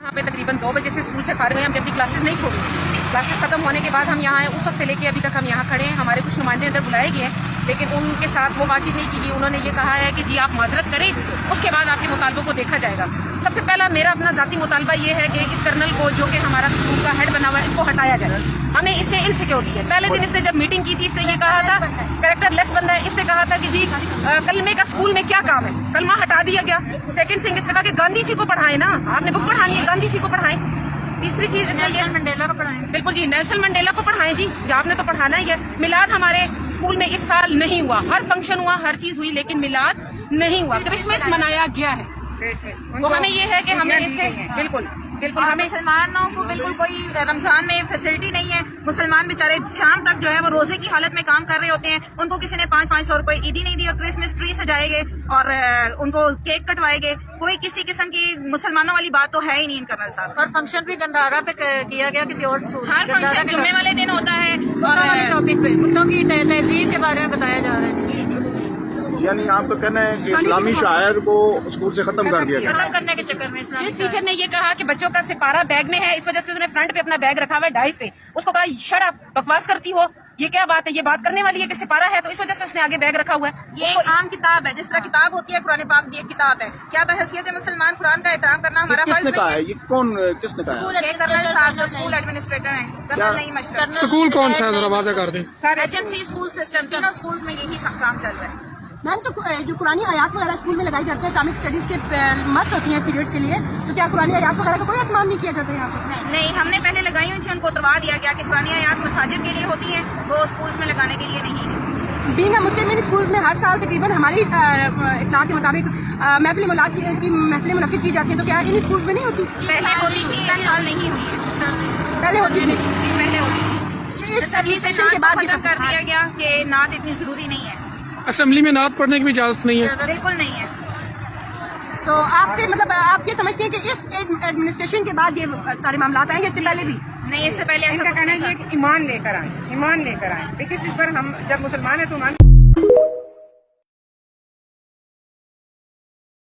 यहाँ पे तकरीबन 2 बजे से स्कूल से फारिग हुए, हम अपनी क्लासेस नहीं छोड़ी। क्लासेस खत्म होने के बाद हम यहाँ आए, उस वक्त से लेके अभी तक हम यहाँ खड़े हैं। हमारे कुछ नुमाइंदे अंदर बुलाए गए हैं, लेकिन उनके साथ वो बातचीत नहीं की गई। उन्होंने ये कहा है कि जी आप माजरत करें, उसके बाद आपके मुतालबों को देखा जाएगा। सबसे पहला मेरा अपना ज़ाती मुतालबा ये है कि इस कर्नल को, जो कि हमारा स्कूल का हेड बना हुआ है, इसको हटाया जाए। हमें इससे इनसिक्योरिटी है। पहले दिन इसने जब मीटिंग की थी, इसने ये कहा था कैरेक्टर लेस बंदा है। इसने कहा था कि जी कलमे का स्कूल में क्या काम है, कलमा हटा दिया गया। सेकंड थिंग इसने कहा कि गांधी जी को पढ़ाएं ना, आपने बुक पढ़ानी है, गांधी जी को पढ़ाएं। तीसरी चीज नेल्सन मंडेला को पढ़ाएं। बिल्कुल जी, नेल्सन मंडेला को पढ़ाएं जी, आपने तो पढ़ाना ही है। मिलाद हमारे स्कूल में इस साल नहीं हुआ, हर फंक्शन हुआ, हर चीज हुई, लेकिन मिलाद नहीं हुआ। क्रिसमस मनाया गया है, तो हमें ये है कि हमें इनसे बिल्कुल हमें मुसलमानों को बिल्कुल कोई रमजान में फैसिलिटी नहीं है। मुसलमान बेचारे शाम तक जो है वो रोजे की हालत में काम कर रहे होते हैं। उनको किसी ने 500-500 रुपए ईदी नहीं दी और क्रिसमस ट्री सजाएंगे और उनको केक कटवाएंगे। कोई किसी किस्म की मुसलमानों वाली बात तो है ही नहीं कर्नल साहब। और फंक्शन भी गंदारा पे किया गया किसी और स्कूल। हर फंक्शन जुम्मे वाले दिन होता है और टॉपिक पे कुत्तों की तहजीब के बारे में बताया जा रहा है। यानी आपका कहना है कि इस्लामी शायर को स्कूल से खत्म कर दिया गया। खत्म करने के चक्कर में जिस टीचर ने ये कहा कि बच्चों का सिपारा बैग में है, इस वजह से उन्होंने फ्रंट पे अपना बैग रखा हुआ है डाइस पे, उसको कहा शट अप, बकवास करती हो, ये क्या बात है, ये बात करने वाली है कि सिपारा है, तो इस वजह से उसने आगे बैग रखा हुआ है। ये एक आम किताब है, जिस तरह किताब होती है कुरान पाक भी एक किताब है। क्या बहैसियत है मुसलमान कुरान का एहतराम करना हमारा फर्ज नहीं है? ये कौन किसने कहा है? ये कर्नल साहब जो स्कूल एडमिनिस्ट्रेटर हैं, कर्नल नहीं मशरफ। स्कूल कौन सा है, जरा वाज़ा कर दें। HMC स्कूल सिस्टम, तीनों स्कूल्स में यही काम चल रहा है। मैम, तो जो कुरानी आयात वगैरह स्कूल में लगाई जाती है, इस्लामिक स्टडीज के मस्त होती हैं पीरियड्स के लिए, तो क्या कुरानी आयात वगैरह का कोई एहतमाम नहीं किया जाता है यहाँ पर? नहीं, हमने पहले लगाई हुई थी, उनको उतरवा दिया गया कि कुरानी आयात मसाजिद के लिए होती है, वो स्कूल्स में लगाने के लिए नहीं है। Being a Muslim in schools में हर साल तकरीबन हमारी इत्तला के मुताबिक महफिल मुलाद की महफिलें मुनक्किद की जाती है, तो क्या इन स्कूल्स में नहीं होती? पहले होती थी, इस साल नहीं हुई है। पहले होती थी, पहले होती थी। असेंबली से नात खत्म कर दिया गया कि नात इतनी जरूरी नहीं है। असेंबली में नात पढ़ने की भी इजाजत नहीं है? बिल्कुल नहीं है। तो आपके मतलब आप ये समझते हैं कि इस एडमिनिस्ट्रेशन के बाद ये सारे मामला आएंगे, इससे पहले भी? नहीं, इससे पहले ऐसा कहना है कि ईमान लेकर आए, ईमान लेकर आए। देखिए इस पर हम जब मुसलमान है तो ईमान